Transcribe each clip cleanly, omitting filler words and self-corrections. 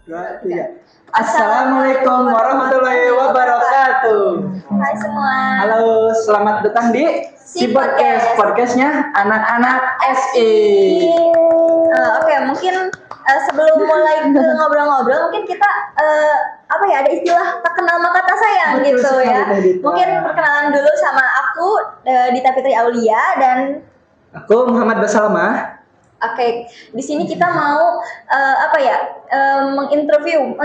Dua, tiga. Assalamualaikum warahmatullahi wabarakatuh. Hai semua. Halo, selamat datang di Si podcastnya anak-anak SI. Oke, mungkin sebelum mulai ke ngobrol-ngobrol, mungkin kita ada istilah tak kenal maka tak sayang. Betul gitu sekali, ya. Dita. Mungkin perkenalan dulu sama aku Dita Fitri Aulia dan Aku Muhammad Basalamah. Oke, di sini kita mau menginterview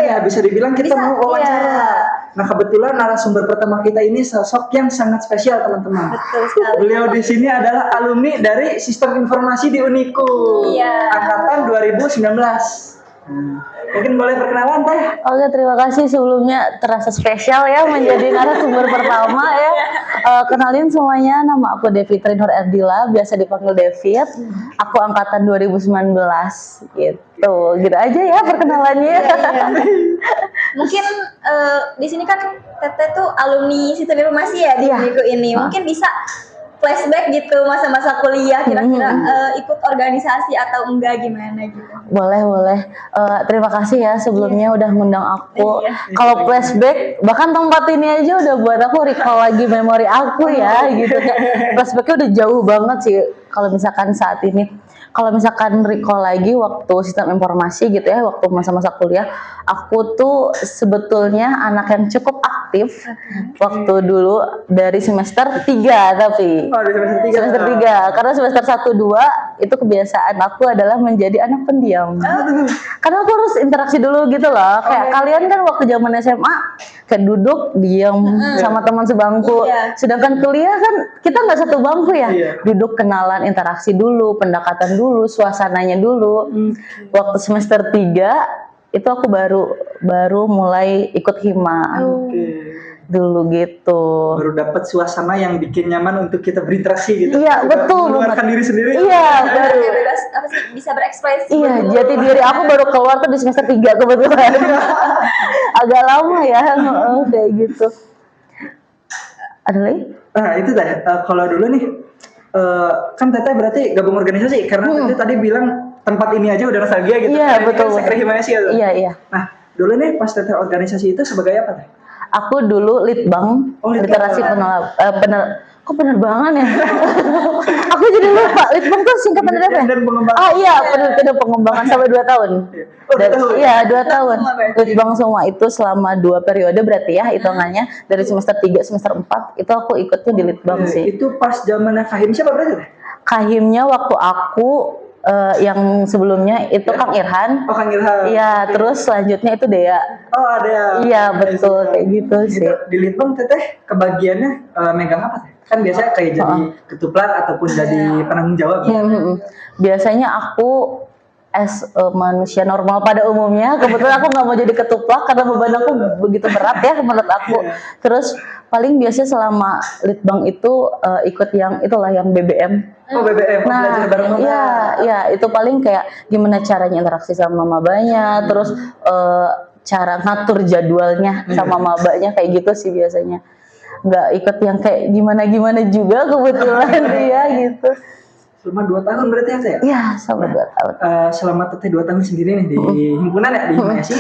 Ya, bisa dibilang kita mau wawancara. Iya. Nah, kebetulan narasumber pertama kita ini sosok yang sangat spesial, teman-teman. Betul sekali. Beliau di sini adalah alumni dari Sistem Informasi di Uniku. Iya. Angkatan 2019. Mungkin boleh perkenalan, Teh? Oke, terima kasih sebelumnya, terasa spesial ya menjadi narasumber pertama ya. Kenalin semuanya, nama aku Devitri Nur Erdila, biasa dipanggil Devit. Aku angkatan 2019 gitu. Gitu aja ya perkenalannya. Iya. Mungkin di sini kan Teteh tuh alumni Sistem Informasi ya di Iya. Uniku ini. Mungkin bisa flashback gitu masa-masa kuliah, kira-kira ikut organisasi atau enggak, gimana gitu. Boleh. Terima kasih ya sebelumnya udah ngundang aku. Iya. Kalau flashback, bahkan tempat ini aja udah buat aku recall lagi memori aku ya gitu. Flashbacknya udah jauh banget sih kalau misalkan saat ini. Kalau misalkan recall lagi waktu sistem informasi gitu ya, waktu masa-masa kuliah, aku tuh sebetulnya anak yang cukup aktif waktu dulu dari semester 3 tapi. Oh, di semester 3. Semester 3, karena semester 1 2 itu kebiasaan aku adalah menjadi anak pendiam. Karena aku harus interaksi dulu gitu loh. Kayak kalian kan waktu zaman SMA kayak duduk diam sama teman sebangku. Iya. Sedangkan kuliah kan kita nggak satu bangku ya. Iya. Duduk kenalan, interaksi dulu, pendekatan dulu, suasananya dulu. Waktu semester 3 itu aku baru mulai ikut hima. Oke. Dulu gitu. Baru dapat suasana yang bikin nyaman untuk kita berinteraksi gitu. Iya, betul Mengeluarkan banget. diri sendiri. Iya, baru. Kayak bebas bisa berekspresi. Iya, betul. jati diri aku baru keluar tuh di semester 3 kebetulan. Agak lama ya, kayak gitu. Ada lagi? Nah, itu Teh. Kalau dulu nih, kan Teteh berarti gabung organisasi karena Teteh tadi bilang tempat ini aja udah nostalgia gitu. Iya, Ini betul. Kan Sekre Himayasi ya. Iya. Nah, dulu nih pas Teteh organisasi itu sebagai apa Teh? Aku dulu litbang, Oh, litbang. literasi kok penerbangan ya? Aku jadi lupa, litbang tuh singkatan dari apa? Penelitian dan pengembangan. Ah iya, penelitian dan pengembangan sampai 2 tahun. Oh, 2 tahun. Iya, 2 tahun. Semua berarti. Litbang semua itu selama 2 periode berarti ya hitungannya dari semester 3 semester 4 itu aku ikutnya di litbang sih. Itu pas zamannya Fahim siapa berarti Teh? Kahimnya waktu aku yang sebelumnya itu Kang Irhan. Oh, Kang Ilham. Iya, terus selanjutnya itu Dea. Oh, ada. Iya, betul kayak gitu sih. Itu di Litbang Teteh kebagiannya megang apa Teh? Kan biasanya kayak jadi ketuplat ataupun jadi penanggung jawab. Biasanya aku as manusia normal pada umumnya, kebetulan aku nggak mau jadi ketuplak karena beban aku begitu berat ya menurut aku. Terus paling biasanya selama litbang itu ikut yang itulah yang BBM. Oh, BBM, belajar bareng maba. Iya, itu paling kayak gimana caranya interaksi sama mabanya, terus cara ngatur jadwalnya sama mabanya kayak gitu sih biasanya. Nggak ikut yang kayak gimana juga kebetulan dia gitu. Selama 2 tahun berarti ya Teh? Iya, sama 2 tahun. Selama Teteh 2 tahun sendiri nih di himpunan ya, di Himayasi,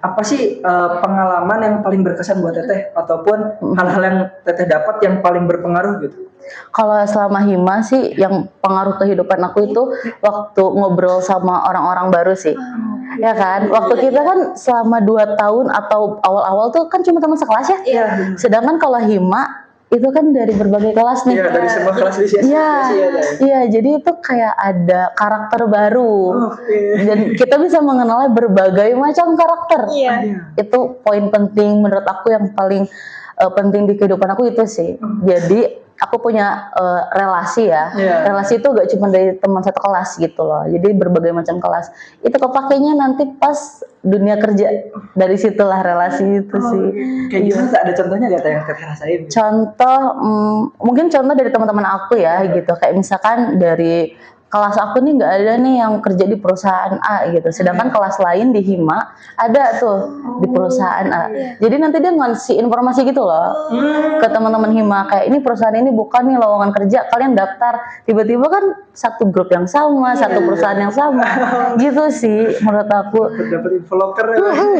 apa sih pengalaman yang paling berkesan buat Teteh ataupun hal-hal yang Teteh dapat yang paling berpengaruh gitu? Kalau selama hima sih yang pengaruh kehidupan aku itu waktu ngobrol sama orang-orang baru sih. Ya kan? Waktu kita kan selama 2 tahun atau awal-awal tuh kan cuma teman sekelas ya. Iya. Sedangkan kalau hima itu kan dari berbagai kelas nih. Iya, dari semua kelas di sini. Iya, jadi itu kayak ada karakter baru. Oke. Dan kita bisa mengenal berbagai macam karakter. Iya. Itu poin penting menurut aku yang paling penting di kehidupan aku itu sih. Jadi aku punya relasi ya. Iya. Relasi itu gak cuma dari teman satu kelas gitu loh. Jadi berbagai macam kelas. Itu kepakainya nanti pas dunia kerja. Dari situlah relasi itu sih. Kayak gimana Teh? Ada contohnya gak Teh yang Teteh rasain? Contoh, mungkin contoh dari teman-teman aku ya gitu. Kayak misalkan dari kelas aku nih nggak ada nih yang kerja di perusahaan A gitu. Sedangkan kelas lain di Hima ada tuh di perusahaan A. Jadi nanti dia ngasih informasi gitu loh ke teman-teman Hima kayak ini perusahaan ini bukan nih lowongan kerja, kalian daftar. Tiba-tiba kan satu grup yang sama, satu perusahaan yang sama. Gitu sih menurut aku. Dapat info locker ya.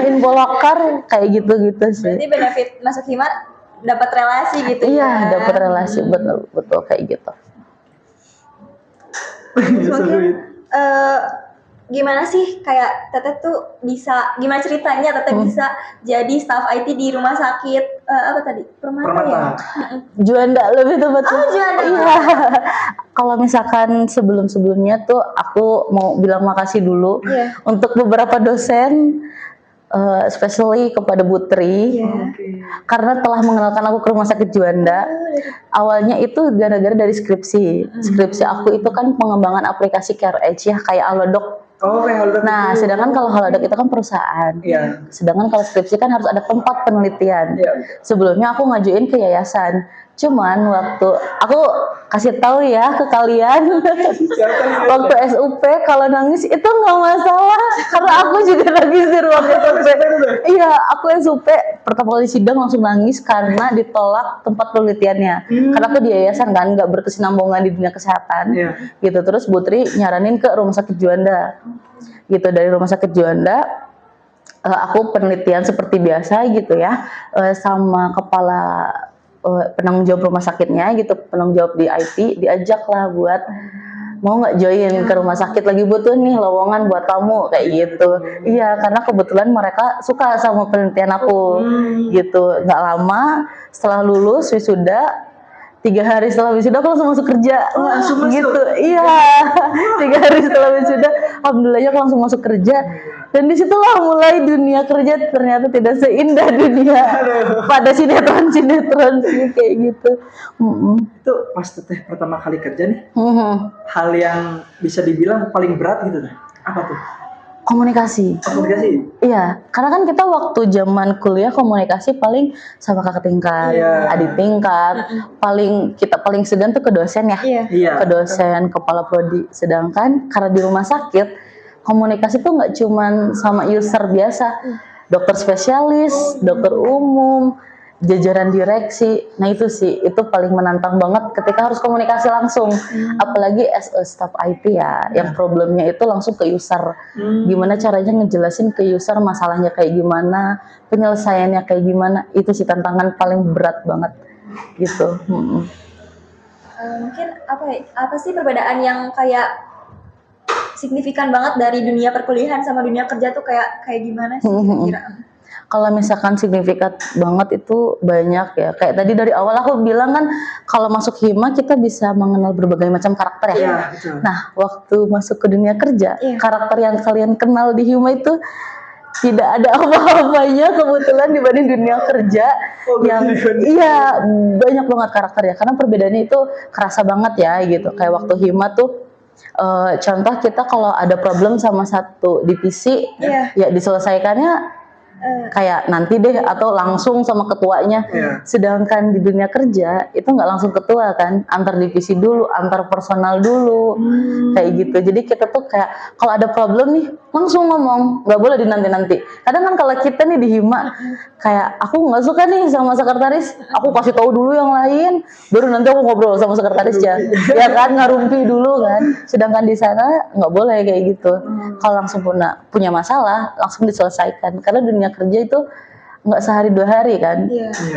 Info locker kayak gitu-gitu sih. Berarti benefit masuk Hima dapat relasi gitu Iya, ya. dapat relasi betul kayak gitu. Terus mungkin gimana sih kayak Teteh tuh bisa gimana ceritanya Teteh bisa jadi staff IT di rumah sakit apa tadi Permata ya? Juanda lebih tepatnya. Oh, Juanda. Iya. Kalau misalkan sebelum-sebelumnya tuh aku mau bilang makasih dulu Iya. untuk beberapa dosen, especially kepada Putri, karena telah mengenalkan aku ke rumah sakit Juanda. Awalnya itu gara-gara dari skripsi. Skripsi aku itu kan pengembangan aplikasi Care Edge ya, kayak Halodoc. Oh, kayak Halodoc Nah, itu. sedangkan kalau Halodoc itu kan perusahaan. Iya. Sedangkan kalau skripsi kan harus ada tempat penelitian. Iya. Sebelumnya aku ngajuin ke yayasan. Cuman waktu aku kasih tahu ya ke kalian, waktu SUP kalau nangis itu nggak masalah karena aku juga nangis di ruang SUP. Iya, aku SUP pertama kali sidang langsung nangis karena ditolak tempat penelitiannya. Karena aku di yayasan kan nggak berkesinambungan di dunia kesehatan. Iya. Gitu terus Putri nyaranin ke rumah sakit Juanda. Gitu dari rumah sakit Juanda aku penelitian seperti biasa gitu ya sama kepala penanggung jawab rumah sakitnya gitu, penanggung jawab di IT diajak lah buat mau nggak join ke rumah sakit lagi butuh nih lowongan buat kamu kayak gitu. Iya karena kebetulan mereka suka sama penelitian aku gitu. Nggak lama setelah lulus wisuda 3 hari setelah wisuda aku langsung masuk kerja. Langsung masuk? Gitu. Iya. 3 hari setelah wisuda alhamdulillahnya aku langsung masuk kerja. Dan disitulah mulai dunia kerja ternyata tidak seindah dunia pada sinetron-sinetron sih kayak gitu. Itu pas Teteh pertama kali kerja nih, hal yang bisa dibilang paling berat gitu Teh. Apa tuh? Komunikasi. Komunikasi. Iya, karena kan kita waktu zaman kuliah komunikasi paling sama kakak tingkat, Iya. adik tingkat, kita paling segan tuh ke dosen ya, Iya. ke dosen, kepala prodi. Sedangkan karena di rumah sakit komunikasi tuh nggak cuman sama user biasa, dokter spesialis, dokter umum, jajaran direksi. Nah itu sih, itu paling menantang banget ketika harus komunikasi langsung. Apalagi as a staff IT ya, yang problemnya itu langsung ke user. Gimana caranya ngejelasin ke user masalahnya kayak gimana, penyelesaiannya kayak gimana. Itu sih tantangan paling berat banget gitu. Mungkin apa sih perbedaan yang kayak signifikan banget dari dunia perkuliahan sama dunia kerja tuh kayak gimana sih kira-kira? Kalau misalkan signifikan banget itu banyak ya. Kayak tadi dari awal aku bilang kan kalau masuk Hima kita bisa mengenal berbagai macam karakter ya. Iya, betul. Nah, waktu masuk ke dunia kerja, karakter yang kalian kenal di Hima itu tidak ada apa-apanya kebetulan dibanding dunia kerja yang iya banyak banget karakter ya. Karena perbedaannya itu kerasa banget ya gitu. Kayak waktu Hima tuh contoh kita kalau ada problem sama satu divisi ya diselesaikannya kayak nanti deh atau langsung sama ketuanya. Sedangkan di dunia kerja itu nggak langsung ketua kan, antar divisi dulu, antar personal dulu kayak gitu. Jadi kita tuh kayak kalau ada problem nih langsung ngomong, nggak boleh dinanti-nanti. Kadang kan kalau kita nih di Hima kayak aku nggak suka nih sama sekretaris, aku kasih tahu dulu yang lain, baru nanti aku ngobrol sama sekretarisnya. Ya kan ngarumpi dulu kan. Sedangkan di sana nggak boleh kayak gitu. Kalau langsung punya masalah langsung diselesaikan. Karena dunia kerja itu nggak sehari 2 hari kan,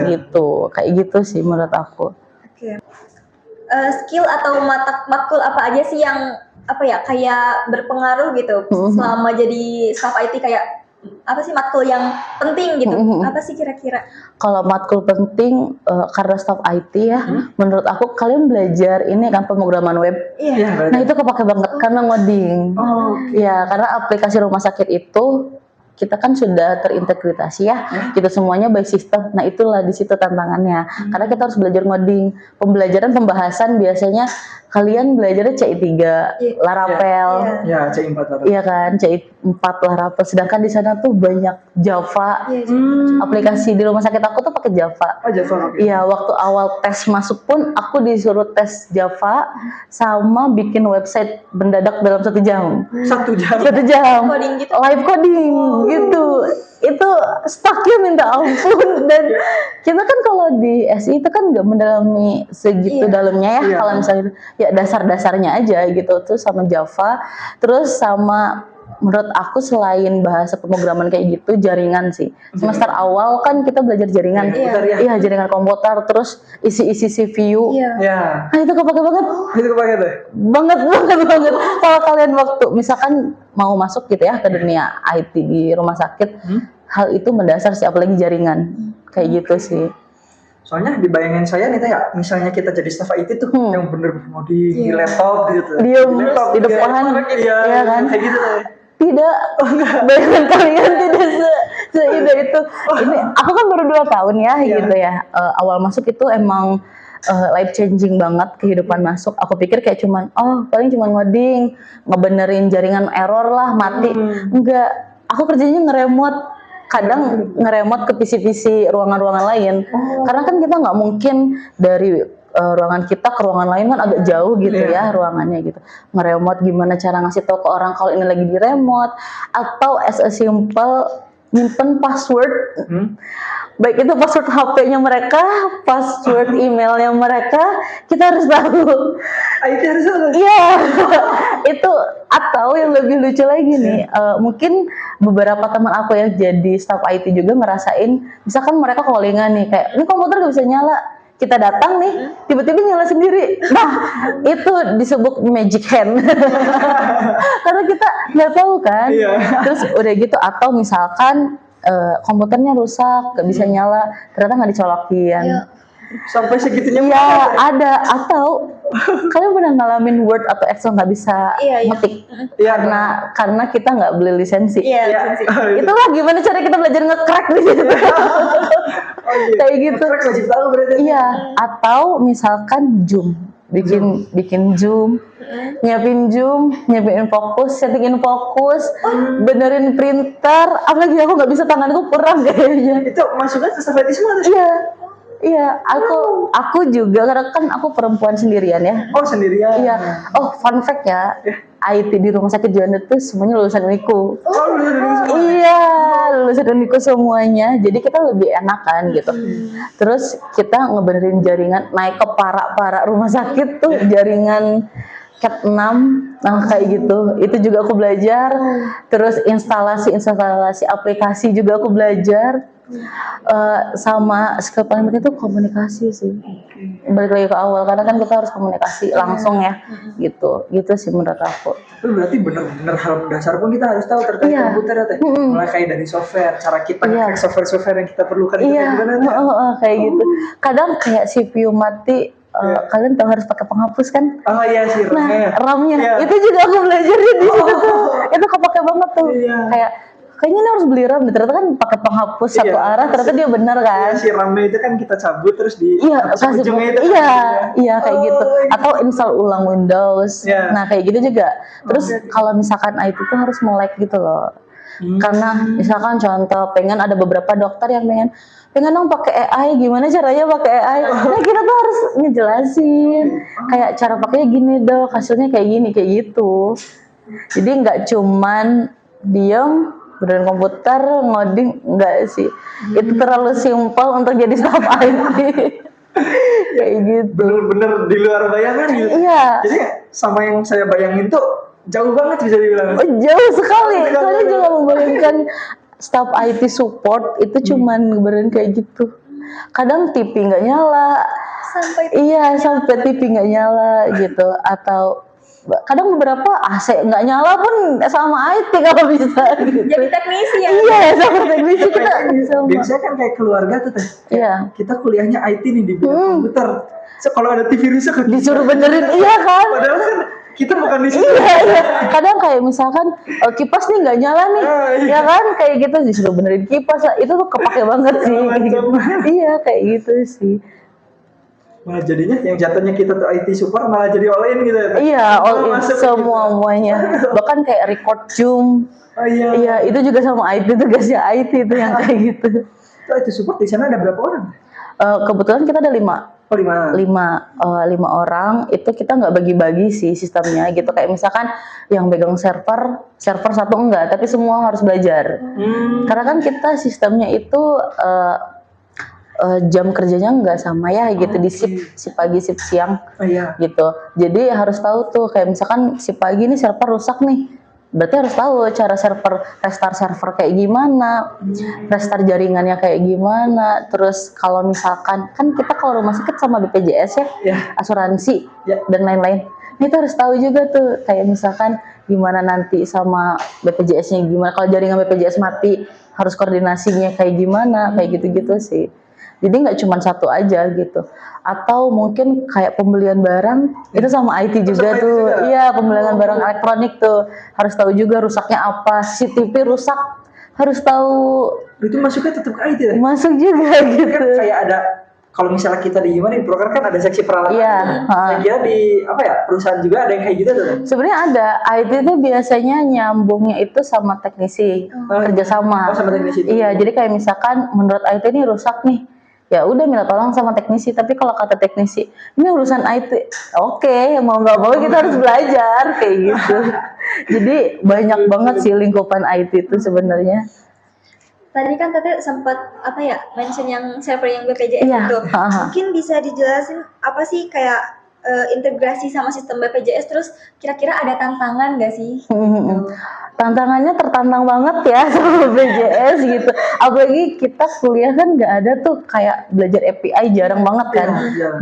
gitu. Kayak gitu sih menurut aku. Oke. Skill atau matkul apa aja sih yang kayak berpengaruh gitu selama jadi staff IT kayak apa sih matkul yang penting gitu? Apa sih kira-kira? Kalau matkul penting karena staff IT ya, menurut aku kalian belajar ini kan pemrograman web. Iya. Nah itu kepake banget karena ngoding. Ya karena aplikasi rumah sakit itu kita kan sudah terintegrasi ya, kita semuanya by system. Nah itulah di situ tantangannya, karena kita harus belajar ngoding. Pembelajaran pembahasan biasanya kalian belajarnya CI3, Laravel, Ya, C4 Laravel. iya kan, CI4 Laravel. Sedangkan di sana tuh banyak Java, aplikasi di rumah sakit aku tuh pakai Java. Oh, Java. oke. Iya, waktu awal tes masuk pun aku disuruh tes Java sama bikin website mendadak dalam 1 jam. 1 jam. 1 jam. Coding gitu? Live coding gitu. Itu stucknya minta ampun. Dan kita kan kalau di SI itu kan nggak mendalami segitu dalamnya ya. Iya. Kalau misalnya itu, ya dasar-dasarnya aja gitu. Terus sama Java, terus sama menurut aku selain bahasa pemrograman kayak gitu, jaringan sih. Semester awal kan kita belajar jaringan. Iya, jaringan komputer, terus isi-isi CPU. Iya. Ya. Nah, itu kepake banget. Itu kepake tuh. Banget. Kalau kalian waktu misalkan mau masuk gitu ya ke dunia IT di rumah sakit, hal itu mendasar sih, apalagi jaringan. Kayak gitu sih. Soalnya dibayangin saya nih Teh ya, misalnya kita jadi staff IT tuh yang bener-bener ngoding di laptop gitu. Diem, laptop di depan. Iya, Iya kan? Kayak gitu Teh. Tidak, bayangan kalian tidak seide itu. Ini aku kan baru 2 tahun ya gitu ya. Awal masuk itu emang life changing banget kehidupan masuk. Aku pikir kayak cuman paling cuman ngoding, ngebenerin jaringan error lah, mati. Enggak, aku kerjanya ngeremot. Kadang ngeremot ke PC-PC ruangan-ruangan lain. Karena kan kita nggak mungkin dari ruangan kita ke ruangan lain kan agak jauh gitu ya ruangannya gitu. Ngeremot gimana cara ngasih tahu ke orang kalau ini lagi di remote, atau as a simple nyimpen password. Baik itu password HP-nya mereka, password emailnya mereka, kita harus tahu. IT harus tahu. Iya, itu. Atau yang lebih lucu lagi nih, mungkin beberapa teman aku yang jadi staff IT juga ngerasain, misalkan mereka callingan nih, kayak ini komputer gak bisa nyala, kita datang nih, tiba-tiba nyala sendiri. Nah, itu disebut magic hand. Karena kita nggak tahu kan. Terus udah gitu, atau misalkan komputernya rusak, gak bisa nyala, ternyata nggak dicolokin. Sampai segitunya. Iya, ada. Atau kalian pernah ngalamin Word atau Excel nggak bisa ngetik karena kita nggak beli lisensi. Itulah gimana cara kita belajar nge-crack di situ. Kayak gitu. Wajib tahu berarti. Iya, atau misalkan Zoom, bikin Zoom, nyiapin fokus, settingin fokus, benerin printer. Apalagi aku nggak bisa, tanganku kurang kayaknya. Itu masuknya ke staff IT semua. Iya, aku juga, karena kan aku perempuan sendirian ya. Oh, sendirian. Iya. Oh, fun fact ya, IT di rumah sakit Juanda tuh semuanya lulusan Uniku. Oh, lulusan. Iya, lulusan Uniku semuanya. Jadi kita lebih enakan gitu. Terus kita ngebenerin jaringan, naik ke para rumah sakit tuh jaringan Cat 6, nah kayak gitu. Itu juga aku belajar. Terus instalasi aplikasi juga aku belajar. Sama skill paling penting itu komunikasi sih. Balik lagi ke awal, karena kan kita harus komunikasi langsung ya, gitu sih menurut aku. Itu berarti bener-bener hal mendasar pun kita harus tahu terkait komputer ya Teh. Mulai kayak dari software, cara kita nge-crack software yang kita perlukan itu kayak gimana Teh? Kayak gitu. Kadang kayak CPU mati, kalian tahu harus pakai penghapus kan? Oh iya sih, RAM-nya. Itu juga aku belajar di situ tuh. Itu kepake banget tuh. Kayaknya ini harus beli RAM, ternyata kan pakai penghapus satu arah, ternyata dia benar kan? Si RAM-nya itu kan kita cabut terus di kasih ujungnya itu. Kayak gitu. Atau install ulang Windows. Nah kayak gitu juga. Terus kalau misalkan IT itu harus melek gitu loh. Karena misalkan contoh, pengen ada beberapa dokter yang pengen dong pakai AI, gimana caranya pakai AI? Nah kita tuh harus ngejelasin kayak cara pakainya gini dok, hasilnya kayak gini, kayak gitu. Jadi nggak cuman diem benerin komputer ngoding, enggak sih. Itu terlalu simpel untuk jadi staff IT. Kayak gitu. Bener-bener di luar bayangan gitu. Iya. Jadi sama yang saya bayangin tuh jauh banget bisa dibilang. Jauh sekali. Soalnya juga membayangkan staff IT support itu cuman benerin kayak gitu. Kadang TV nggak nyala. Sampai TV nggak nyala gitu. Atau kadang beberapa AC nggak nyala pun sama IT kalau bisa gitu. Jadi teknisi ya? Iya, sama teknisi kita sama. Biasanya kan kayak keluarga tuh Teh. Iya. Kita kuliahnya IT nih di bidang komputer. So, kalau ada TV rusak Disuruh benerin, iya kan? Padahal kan kita bukan di situ. Iya. Kadang kayak misalkan kipas nih nggak nyala nih, ya kan kayak gitu disuruh benerin kipas, itu tuh kepake banget sih. Kayak gitu. Iya kayak gitu sih. Malah jadinya yang jatuhnya kita tuh IT support malah jadi all in gitu ya. Iya, all in masuk semuanya. Bahkan kayak record Zoom. Oh iya. Iya, itu juga sama IT, tugasnya IT itu yang kayak gitu. Itu IT support di sana ada berapa orang? Kebetulan kita ada 5 Oh 5. lima orang. Itu kita nggak bagi-bagi sih sistemnya gitu, kayak misalkan yang pegang server satu enggak, tapi semua harus belajar. Karena kan kita sistemnya itu jam kerjanya nggak sama ya gitu, di si pagi si siang gitu. Jadi harus tahu tuh kayak misalkan si pagi nih server rusak nih, berarti harus tahu cara restart server kayak gimana, restart jaringannya kayak gimana. Terus kalau misalkan kan kita kalau rumah sakit sama BPJS ya, asuransi dan lain-lain. Nah, itu harus tahu juga tuh kayak misalkan gimana nanti sama BPJS-nya, gimana kalau jaringan BPJS mati harus koordinasinya kayak gimana, kayak gitu-gitu sih. Jadi nggak cuma satu aja gitu. Atau mungkin kayak pembelian barang itu sama IT juga tuh. Iya, pembelian barang elektronik tuh harus tahu juga rusaknya apa. CCTV rusak harus tahu. Itu masuknya tetap ke IT ya? Masuk juga gitu. Kan kayak ada, kalau misalnya kita di gimana di broker kan ada seksi peralatan. Iya. Nah, kira di apa ya, perusahaan juga ada yang kayak gitu tuh. Sebenarnya ada. IT itu biasanya nyambungnya itu sama teknisi, kerjasama. Sama teknisi itu. Iya, jadi kayak misalkan menurut IT ini rusak nih, ya udah minta tolong sama teknisi. Tapi kalau kata teknisi ini urusan IT, oke, mau nggak mau kita harus belajar kayak gitu. Jadi banyak banget sih lingkupan IT itu sebenarnya. Tadi kan Tete sempat mention yang server yang BPJS itu. Mungkin bisa dijelasin apa sih kayak integrasi sama sistem BPJS, terus kira-kira ada tantangan nggak sih? Tantangannya tertantang banget ya sama BPJS gitu. Apalagi kita kuliah kan nggak ada tuh kayak belajar API, jarang banget kan.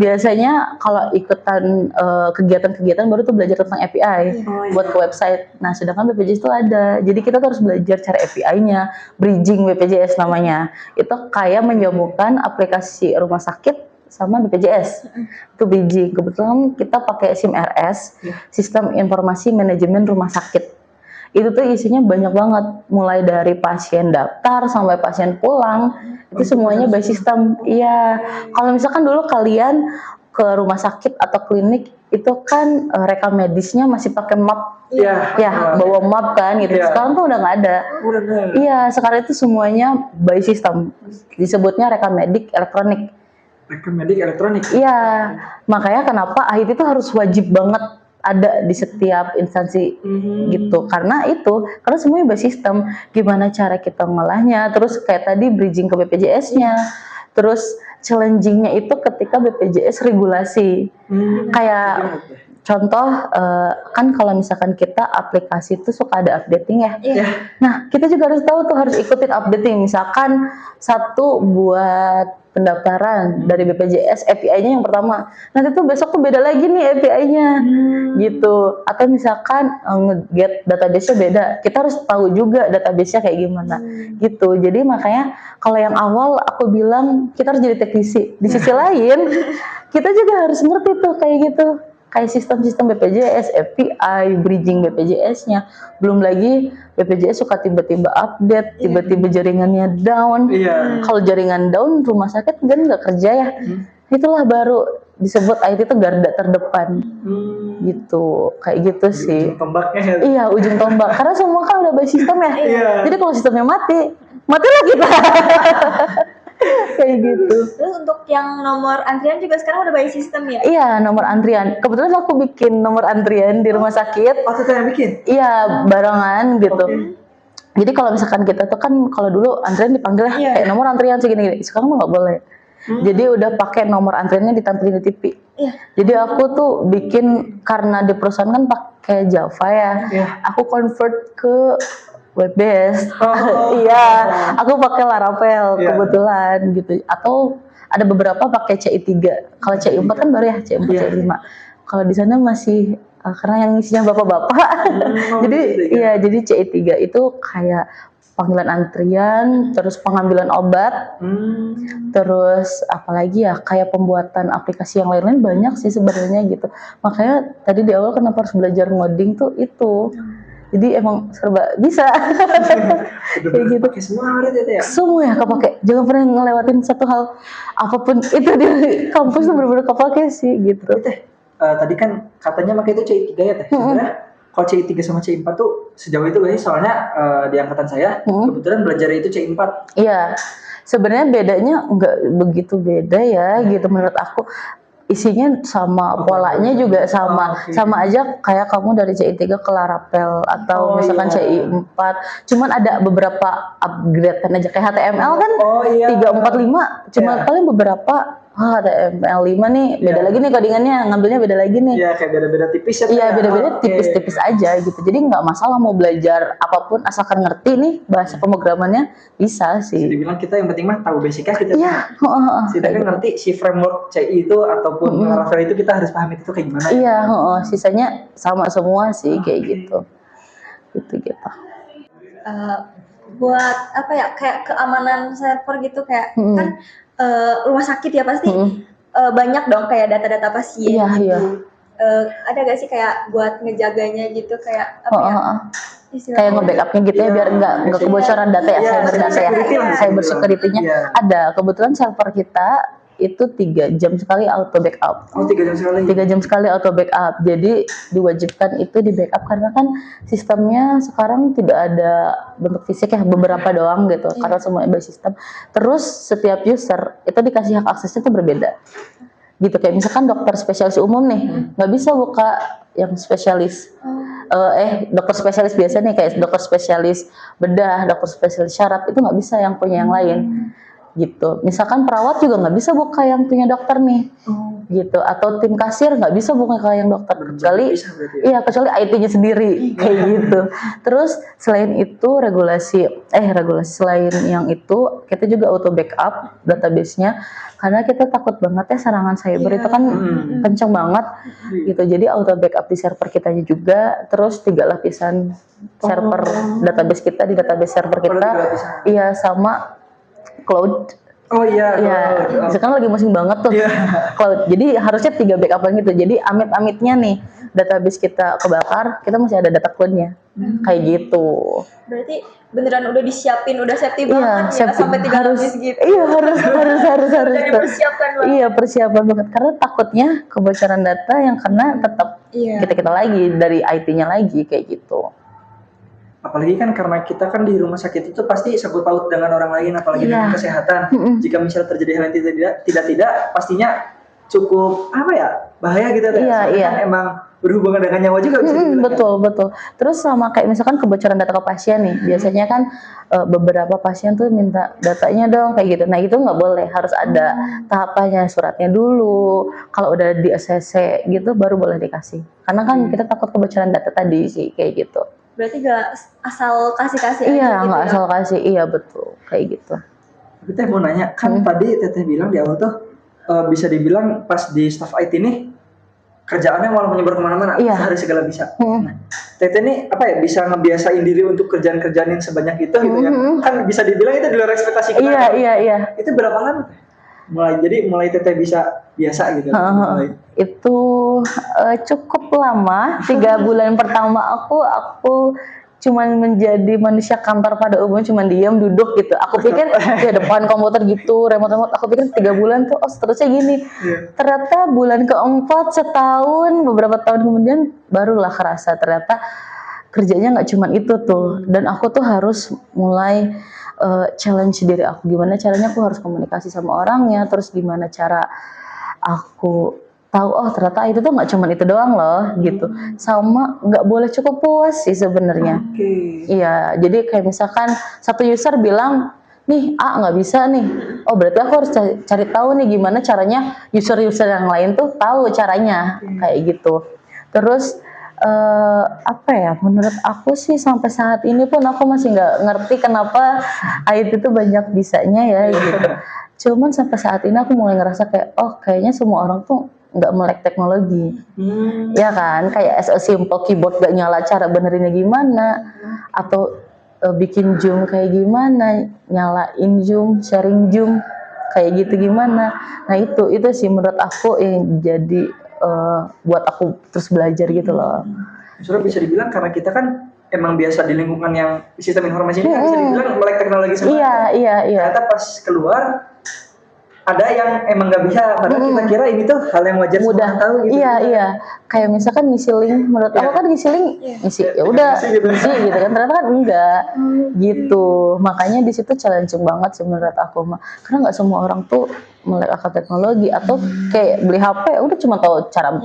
Biasanya kalau ikutan kegiatan-kegiatan baru tuh belajar tentang API buat ke website. Nah, sedangkan BPJS itu ada. Jadi kita tuh harus belajar cara API-nya, bridging BPJS namanya. Itu kayak menyambungkan aplikasi rumah sakit sama BPJS. Itu bridging. Kebetulan kita pakai SIM-RS, Sistem Informasi Manajemen Rumah Sakit. Itu tuh isinya banyak banget, mulai dari pasien daftar sampai pasien pulang, itu semuanya by sistem. Iya, kalau misalkan dulu kalian ke rumah sakit atau klinik itu kan rekam medisnya masih pakai map, bawa map kan gitu. Sekarang tuh udah nggak ada. Iya, sekarang itu semuanya by system, disebutnya rekam medik elektronik. Rekam medik elektronik. Iya, makanya kenapa IT itu harus wajib banget ada di setiap instansi gitu, karena semuanya by system. Gimana cara kita ngolahnya, terus kayak tadi bridging ke BPJS-nya, terus challenging-nya itu ketika BPJS regulasi. Kayak contoh kan kalau misalkan kita aplikasi itu suka ada updating ya. Nah, kita juga harus tahu tuh, harus ikutin updating. Misalkan satu buat pendaftaran dari BPJS API-nya yang pertama, nanti tuh besok tuh beda lagi nih API-nya gitu. Atau misalkan nge-get database-nya beda, kita harus tahu juga database-nya kayak gimana gitu. Jadi makanya kalau yang awal aku bilang kita harus jadi teknisi. Di sisi lain kita juga harus ngerti tuh kayak gitu, kayak sistem-sistem BPJS, API, bridging BPJS-nya. Belum lagi BPJS suka tiba-tiba update, tiba-tiba jaringannya down. Kalau jaringan down, rumah sakit kan nggak kerja ya. Itulah baru disebut IT itu garda terdepan. Gitu, kayak gitu sih. Ujung tombaknya. Iya, ujung tombak. Karena semua kan udah by sistem ya. Jadi kalau sistemnya matilah kita. Kayak gitu. Terus untuk yang nomor antrian juga sekarang udah by system ya? Iya, nomor antrian. Kebetulan aku bikin nomor antrian di rumah sakit. Oh, itu yang bikin? Iya, barengan gitu. Jadi kalau misalkan kita tuh kan kalau dulu antrian dipanggil kayak nomor antrian segini-gini. Sekarang mah nggak boleh. Jadi udah pakai nomor antriannya ditampilin di TV. Jadi aku tuh bikin, karena di perusahaan kan pakai Java ya. Aku convert ke web-based. Iya, aku pakai Laravel kebetulan gitu. Atau ada beberapa pakai CI3. Kalau CI4 kan baru ya, CI4, CI5. Kalau di sana masih karena yang isinya bapak-bapak. Jadi CI3 itu kayak panggilan antrian, terus pengambilan obat, terus apalagi ya kayak pembuatan aplikasi yang lain-lain banyak sih sebenarnya gitu. Makanya tadi di awal kenapa harus belajar ngoding tuh itu. Jadi emang serba bisa. Kayak gitu. Pakai semua berarti ya. Semua ya kepake. Jangan pernah ngelewatin satu hal apapun itu di kampus tuh bener-bener kepake sih gitu. Tapi teh tadi kan katanya pakai itu CI3 ya teh. Sebenarnya kalau CI3 sama CI4 tuh sejauh itu guys, soalnya di angkatan saya kebetulan belajar itu CI4. Iya. Sebenarnya bedanya nggak begitu beda ya gitu menurut aku. Isinya sama, polanya juga sama. Sama aja kayak kamu dari CI3 ke Laravel atau misalkan CI4. Cuman ada beberapa upgrade aja kayak HTML kan 345 cuma paling beberapa HTML 5 nih beda lagi nih codingannya, ngambilnya beda lagi nih. Iya, kayak beda-beda tipis ya. Iya, beda-beda tipis-tipis aja gitu. Jadi nggak masalah mau belajar apapun asalkan ngerti nih bahasa pemrogramannya bisa sih. Jadi bilang kita yang penting mah tahu basicnya kita. Iya, kita kan ngerti si framework CI itu ataupun Laravel itu kita harus pahami itu kayak gimana. Iya, sisanya sama semua sih kayak gitu. Gitu. Buat apa ya kayak keamanan server gitu kayak kan rumah sakit ya pasti banyak dong kayak data-data pasien gitu. Iya. Ada gak sih kayak buat ngejaganya gitu kayak apa ya? Kayak nge-backupnya gitu ya biar nggak kebocoran data ya, cyber data ya, cyber security-nya ada. Kebetulan server kita itu 3 jam sekali auto backup. 3 jam sekali. 3 jam sekali auto backup. Jadi diwajibkan itu di backup karena kan sistemnya sekarang tidak ada bentuk fisik ya, beberapa doang gitu. Karena semuanya by sistem. Terus setiap user itu dikasih hak aksesnya itu berbeda. Gitu kayak misalkan dokter spesialis umum nih, nggak bisa buka yang spesialis. Dokter spesialis biasa nih kayak dokter spesialis bedah, dokter spesialis syaraf itu nggak bisa yang punya yang lain. Gitu. Misalkan perawat juga nggak bisa buka yang punya dokter nih, gitu. Atau tim kasir nggak bisa buka kayak yang dokter kecuali, kecuali IT-nya sendiri kayak gitu. Terus selain itu regulasi selain yang itu kita juga auto backup database-nya karena kita takut banget ya serangan cyber itu kan kenceng banget, gitu. Jadi auto backup di server kitanya juga, terus 3 lapisan server database kita di database server kita, iya sama cloud. Sekarang lagi musim banget tuh cloud. Jadi harusnya 3 backup gitu. Jadi amit-amitnya nih database kita kebakar, kita masih ada data cloud-nya. Kayak gitu. Berarti beneran udah disiapin, udah safety banget ya sampai 3 lapis gitu. Iya, harus Udah dipersiapkan banget. Iya, persiapan banget karena takutnya kebocoran data yang kena tetap kita lagi dari IT-nya lagi kayak gitu. Apalagi kan karena kita kan di rumah sakit itu pasti sangkut paut dengan orang lain, apalagi dengan kesehatan. Jika misalnya terjadi hal yang tidak pastinya cukup bahaya gitu. Kan emang berhubungan dengan nyawa juga bisa dibilang. Betul. Terus sama kayak misalkan kebocoran data ke pasien nih, biasanya kan beberapa pasien tuh minta datanya dong kayak gitu. Nah itu nggak boleh, harus ada tahapannya, suratnya dulu. Kalau udah di ACC gitu baru boleh dikasih. Karena kan kita takut kebocoran data tadi sih kayak gitu. Berarti gak asal kasih-kasih aja gitu. gitu. Nggak asal kasih, betul kayak gitu. Tapi Teh mau nanya, kan tadi Teteh bilang di awal tuh bisa dibilang pas di staff IT nih kerjaannya malah menyebar kemana-mana, sehari segala bisa. Nah, Teteh nih bisa ngebiasain diri untuk kerjaan-kerjaan yang sebanyak itu gitu ya. Kan bisa dibilang itu di luar ekspektasi kita. Iya. Itu berapa lama Teh? Mulai Teteh bisa biasa gitu. Itu cukup lama. 3 bulan pertama aku cuman menjadi manusia kantor pada umumnya, cuman diam duduk gitu. Aku pikir di depan komputer gitu, remote. Aku pikir 3 bulan tuh seterusnya gini. Ternyata bulan keempat, setahun, beberapa tahun kemudian barulah kerasa ternyata kerjanya nggak cuman itu tuh. Dan aku tuh harus mulai challenge diri aku, gimana caranya aku harus komunikasi sama orangnya, terus gimana cara aku tahu ternyata itu tuh nggak cuma itu doang loh gitu, sama nggak boleh cukup puas sih sebenarnya. Iya, jadi kayak misalkan satu user bilang nih nggak bisa nih, berarti aku harus cari tahu nih gimana caranya user-user yang lain tuh tahu caranya kayak gitu. Terus menurut aku sih sampai saat ini pun aku masih nggak ngerti kenapa IT itu banyak bisanya ya gitu. Cuman sampai saat ini aku mulai ngerasa kayak kayaknya semua orang tuh nggak melek teknologi, ya kan? Kayak as a simple keyboard gak nyala, cara benerinnya gimana? Atau bikin Zoom kayak gimana, nyalain Zoom, sharing Zoom kayak gitu gimana. Nah itu sih menurut aku yang jadi buat aku terus belajar gitu loh. Justru bisa dibilang karena kita kan emang biasa di lingkungan yang sistem informasi ini kan bisa dibilang melek teknologi semua. Iya. Ternyata pas keluar ada yang emang nggak bisa, padahal kita kira ini tuh hal yang wajar mudah semua tahu gitu. Iya. Kayak misalkan ngisi link, menurut aku kan ngisi link, ngisi ya udah ngisi gitu kan, ternyata kan enggak gitu. Makanya di situ challenging banget sih menurut aku mah, karena nggak semua orang tuh melek akan teknologi atau kayak beli HP udah cuma tahu cara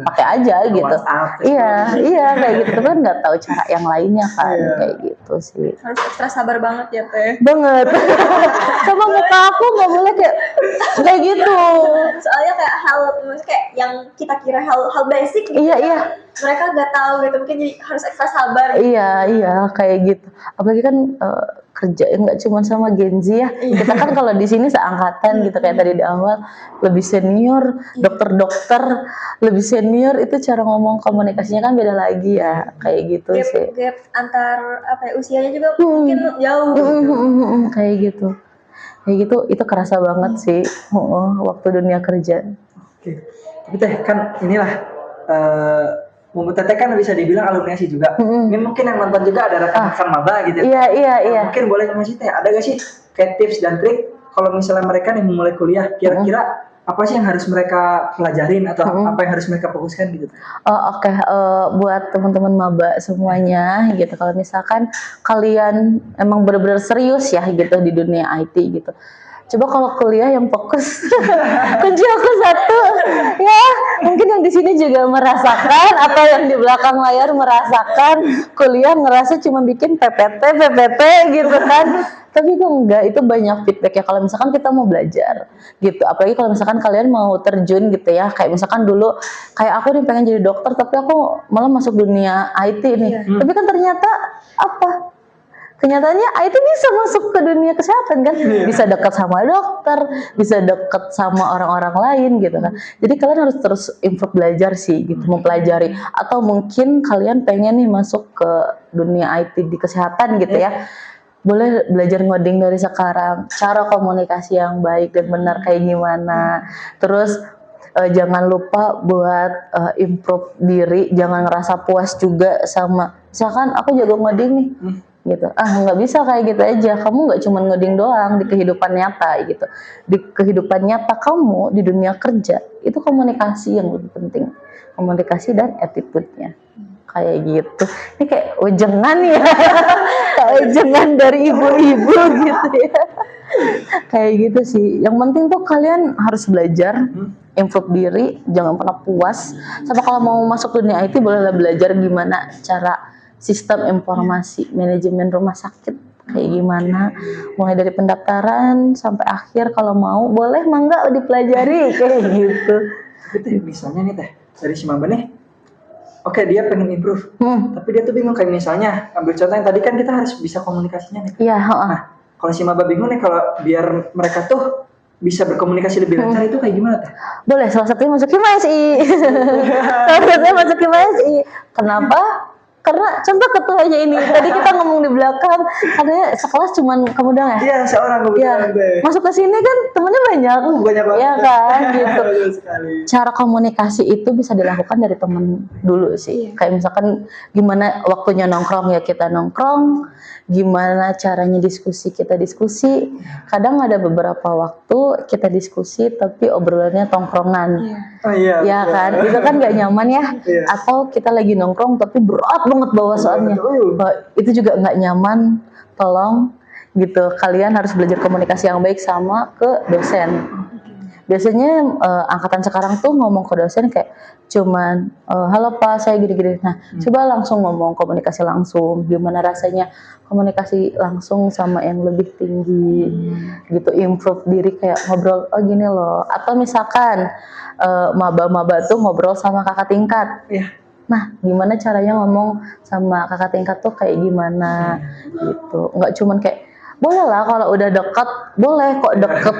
pakai aja gitu. Iya kayak gitu, tapi kan nggak tahu cara yang lainnya kan. Kayak gitu sih. Harus ekstra sabar banget ya Teh. Banget. Sama muka aku nggak boleh kayak gitu. Soalnya kayak hal yang kita kira hal basic gitu. Iya. Mereka nggak tahu gitu, mungkin jadi harus ekstra sabar gitu. Iya kayak gitu. Apalagi kan kerja nggak cuma sama Gen Z ya. Kita kan kalau di sini seangkatan gitu kayak tadi di awal, lebih senior, dokter lebih senior, itu cara ngomong komunikasinya kan beda lagi ya, kayak gitu sih. Gap antar usianya juga mungkin jauh. Kayak gitu. Itu kerasa banget sih waktu dunia kerja. Oke. Tapi Teh kan inilah Mumu Teteh kan bisa dibilang alumni ASI juga. Ini mungkin yang nonton juga ada rekan-rekan maba gitu. Iya. Mungkin boleh ngasih Teh, ada gak sih kayak tips dan trik kalau misalnya mereka nih memulai kuliah, kira-kira apa sih yang harus mereka pelajarin atau apa yang harus mereka fokuskan gitu? Oke. Buat teman-teman maba semuanya gitu, kalau misalkan kalian emang benar-benar serius ya gitu di dunia IT gitu, coba kalau kuliah yang fokus. Kunci aku satu ya, mungkin yang di sini juga merasakan atau yang di belakang layar merasakan kuliah ngerasa cuma bikin PPT gitu kan. Tapi itu enggak, itu banyak feedback ya kalau misalkan kita mau belajar gitu. Apalagi kalau misalkan kalian mau terjun gitu ya, kayak misalkan dulu kayak aku nih pengen jadi dokter tapi aku malah masuk dunia IT nih. Tapi kan ternyata kenyataannya IT bisa masuk ke dunia kesehatan kan, bisa dekat sama dokter, bisa dekat sama orang-orang lain gitu kan. Jadi kalian harus terus improve belajar sih gitu, mempelajari. Atau mungkin kalian pengen nih masuk ke dunia IT di kesehatan gitu ya, boleh belajar ngoding dari sekarang, cara komunikasi yang baik dan benar kayak gimana. Terus jangan lupa buat improve diri, jangan ngerasa puas juga sama misalkan aku jago ngoding nih gitu, nggak bisa kayak gitu aja. Kamu nggak cuma ngoding doang di kehidupan nyata gitu. Di kehidupan nyata kamu di dunia kerja itu komunikasi yang lebih penting, komunikasi dan attitude-nya kayak gitu. Ini kayak ujengan ya. Kayak ujengan dari ibu-ibu gitu ya. Kayak gitu sih. Yang penting tuh kalian harus belajar, improve diri, jangan pernah puas. Sama kalau mau masuk dunia IT bolehlah belajar gimana cara sistem informasi manajemen rumah sakit kayak gimana, mulai dari pendaftaran sampai akhir. Kalau mau boleh mangga dipelajari kayak gitu. Tapi misalnya nih Teh, dari si Maba nih, oke, dia pengen improve, tapi dia tuh bingung. Kayak misalnya ambil contoh yang tadi kan kita harus bisa komunikasinya nih. Iya. Nah, kalau si Maba bingung nih, kalau biar mereka tuh bisa berkomunikasi lebih lancar itu kayak gimana Teh? Boleh, salah satunya masuk HIMASI. Kenapa? Karena contoh ketuanya ini, tadi kita ngomong di belakang, katanya sekelas cuman kamu doang ya? Iya, seorang kebetulan deh. Masuk ke sini kan temennya banyak. Banyak banget. Iya kan, gitu. Cara komunikasi itu bisa dilakukan dari temen dulu sih. Kayak misalkan gimana waktunya nongkrong ya kita nongkrong, gimana caranya diskusi kita diskusi. Kadang ada beberapa waktu kita diskusi tapi obrolannya tongkrongan. Ya kan, itu kan gak nyaman ya. Atau kita lagi nongkrong tapi berat banget bawasannya, itu juga nggak nyaman. Tolong gitu, kalian harus belajar komunikasi yang baik sama ke dosen. Biasanya angkatan sekarang tuh ngomong ke dosen kayak cuman halo Pak, saya gini-gini. Nah, coba langsung ngomong komunikasi langsung. Gimana rasanya komunikasi langsung sama yang lebih tinggi gitu, improve diri kayak ngobrol, oh gini loh. Atau misalkan maba-maba tuh ngobrol sama kakak tingkat. Nah, gimana caranya ngomong sama kakak tingkat tuh kayak gimana gitu. Nggak cuman kayak, boleh lah kalau udah deket, boleh kok deket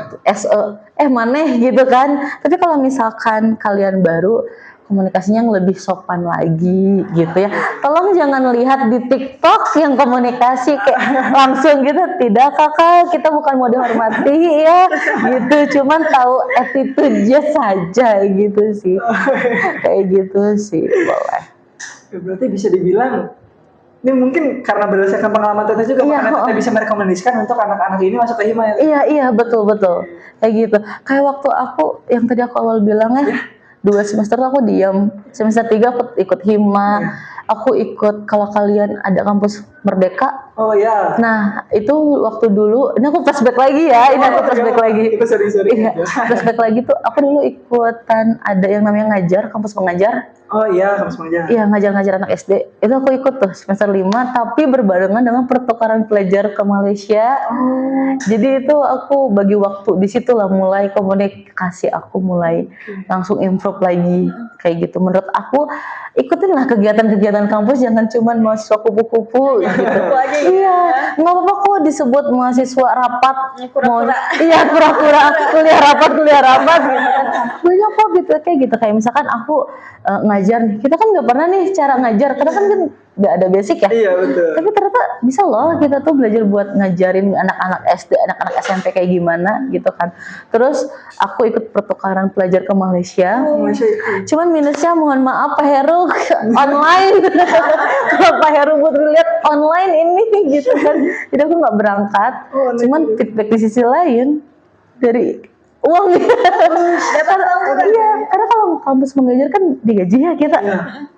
maneh gitu kan. Tapi kalau misalkan kalian baru, komunikasinya yang lebih sopan lagi gitu ya. Tolong jangan lihat di TikTok yang komunikasi kayak langsung gitu, tidak kakak, kita bukan mau dihormati ya gitu, cuman tahu attitude-nya saja gitu sih. Kayak gitu sih boleh. Ya, berarti bisa dibilang ini mungkin karena berdasarkan pengalaman Teteh juga, makanya Teteh bisa merekomendasikan untuk anak-anak ini masuk ke Hima ya. Iya betul kayak gitu. Kayak waktu aku yang tadi aku awal bilang ya, 2 semester tuh aku diam, semester 3 aku ikut Hima, aku ikut kalau kalian ada kampus Merdeka. Oh ya. Nah itu waktu dulu, ini aku flashback lagi ya, Itu sorry. Iya, flashback lagi tuh aku dulu ikutan ada yang namanya ngajar, kampus pengajar. Oh iya, kampus pengajar. Iya, ngajar anak SD. Itu aku ikut tuh semester 5, tapi berbarengan dengan pertukaran pelajar ke Malaysia. Jadi itu aku bagi waktu di situ lah mulai komunikasi aku mulai langsung improve lagi kayak gitu. Menurut aku ikutin lah kegiatan-kegiatan kampus, jangan cuman mahasiswa kupu-kupu gitu. Iya, nggak apa-apa kok disebut mahasiswa rapat. Pura-pura kuliah rapat gitu kan. Banyak kok gitu kayak gitu. Kayak misalkan aku ngajar nih, kita kan nggak pernah nih cara ngajar karena kan nggak ada basic ya. Iya betul. Tapi ternyata bisa loh kita tuh belajar buat ngajarin anak-anak SD, anak-anak SMP kayak gimana gitu kan. Terus aku ikut pertukaran pelajar ke Malaysia. Cuman minusnya mohon maaf Pak Heru online. Kalau Pak Heru buat lihat online ini gitu kan. Jadi aku nggak berangkat. Cuman feedback di sisi lain dari uang karena kalau kampus mengajar kan digaji ya kita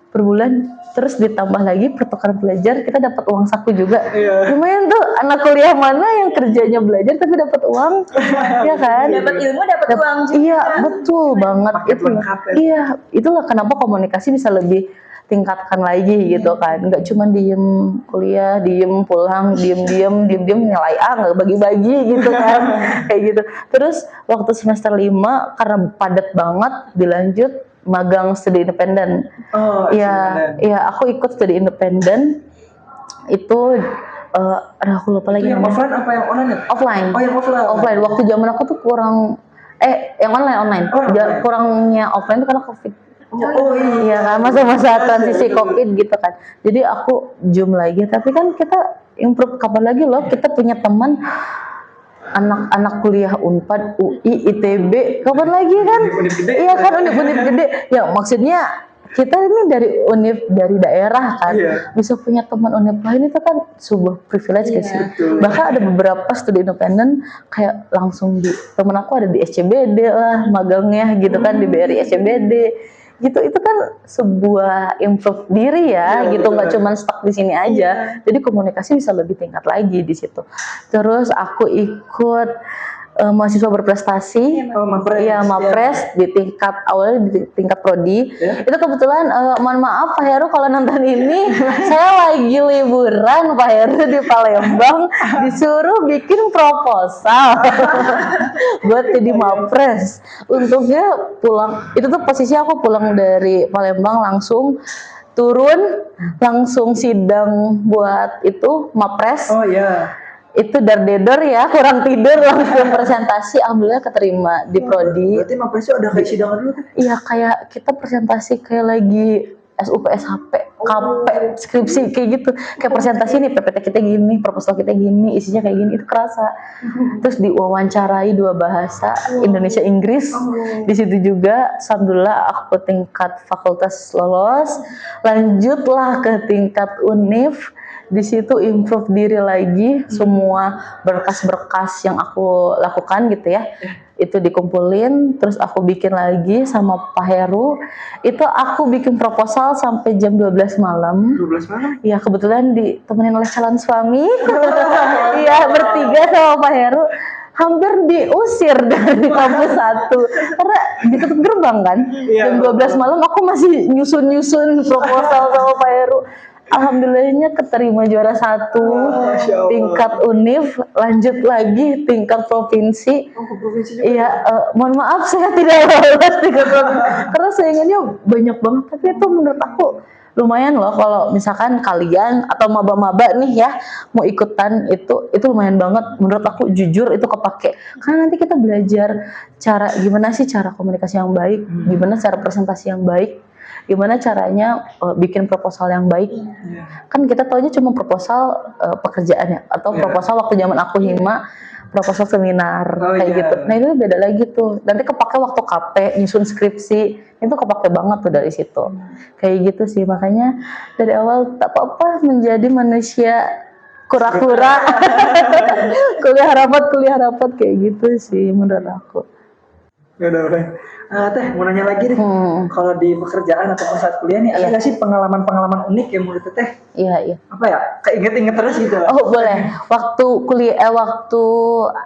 per bulan, terus ditambah lagi pertukaran pelajar kita dapat uang saku juga. Lumayan tuh, anak kuliah mana yang kerjanya belajar tapi dapat uang. Ya kan, dapat ilmu dapat uang juga. Iya betul banget itu. Iya, itulah kenapa komunikasi bisa lebih tingkatkan lagi gitu kan, nggak cuma diem kuliah, diem pulang, diem nilai A nggak bagi-bagi gitu kan. Kayak gitu. Terus waktu semester 5 karena padat banget dilanjut magang studi independen. Iya aku ikut studi independen itu. Aku lupa lagi yang offline apa yang online ya? Offline. Oh yang offline. Waktu zaman aku tuh kurang yang online. Kurangnya offline tuh karena COVID. Iya kan, masa-masa transisi COVID gitu kan. Jadi aku zoom lagi, tapi kan kita improve kapan lagi loh, kita punya teman anak-anak kuliah Unpad, UI, ITB, kapan lagi kan? Iya kan, univ gede. Ya maksudnya kita ini dari univ dari daerah kan, bisa punya teman univ lain itu kan sebuah privilege gak sih? Bahkan ada beberapa studi independen kayak langsung temen aku ada di SCBD lah magangnya gitu kan, di BRI SCBD. Gitu itu kan sebuah improve diri ya gitu, nggak cuma stuck di sini aja. Jadi komunikasi bisa lebih tingkat lagi di situ. Terus aku ikut mahasiswa berprestasi, Mapres di tingkat awalnya di tingkat prodi. Itu kebetulan mohon maaf Pak Heru kalau nonton ini saya lagi liburan Pak Heru di Palembang, disuruh bikin proposal buat jadi Mapres. Untungnya pulang, itu tuh posisi aku pulang dari Palembang langsung turun, langsung sidang buat itu Mapres. Itu dar-dedor ya, kurang tidur langsung presentasi, alhamdulillah keterima di prodi. Berarti Mapresnya udah kayak sidangan dulu kan? Iya, kayak kita presentasi kayak lagi SUP, SHP, KP, skripsi kayak gitu. Kayak presentasi nih, PPT kita gini, proposal kita gini, isinya kayak gini, itu kerasa. Terus diwawancarai 2 bahasa, Indonesia Inggris. Di situ juga alhamdulillah aku tingkat fakultas lolos, lanjutlah ke tingkat univ. Di situ improve diri lagi, semua berkas-berkas yang aku lakukan gitu ya, itu dikumpulin, terus aku bikin lagi sama Pak Heru. Itu aku bikin proposal sampai jam 12 malam. 12 malam? Iya, kebetulan ditemenin oleh calon suami. Iya, bertiga sama Pak Heru. Hampir diusir dari kampus 1 karena ditutup gerbang kan. Jam 12 malam aku masih nyusun proposal sama Pak Heru. Alhamdulillahnya keterima juara 1 tingkat univ, lanjut lagi tingkat provinsi. Iya, mohon maaf saya tidak lolos tingkat provinsi karena saingannya banyak banget, tapi itu menurut aku lumayan loh kalau misalkan kalian atau maba-maba nih ya mau ikutan itu lumayan banget menurut aku, jujur itu kepake karena nanti kita belajar gimana sih cara komunikasi yang baik, gimana cara presentasi yang baik. gimana caranya bikin proposal yang baik. Kan kita taunya cuma proposal pekerjaannya atau proposal waktu zaman aku hima, proposal seminar kayak gitu. Nah itu beda lagi tuh. Nanti kepake waktu KP, nyusun skripsi, itu kepake banget tuh dari situ. Kayak gitu sih, makanya dari awal tak apa-apa menjadi manusia kura-kura. kuliah rapat kayak gitu sih menurut aku. Udah. Teh mau nanya lagi deh. Kalau di pekerjaan atau saat kuliah nih ada nggak sih pengalaman unik yang menurut Teh? Iya. Apa ya? Keinget-inget terus gitu. Oh boleh. Waktu kuliah, waktu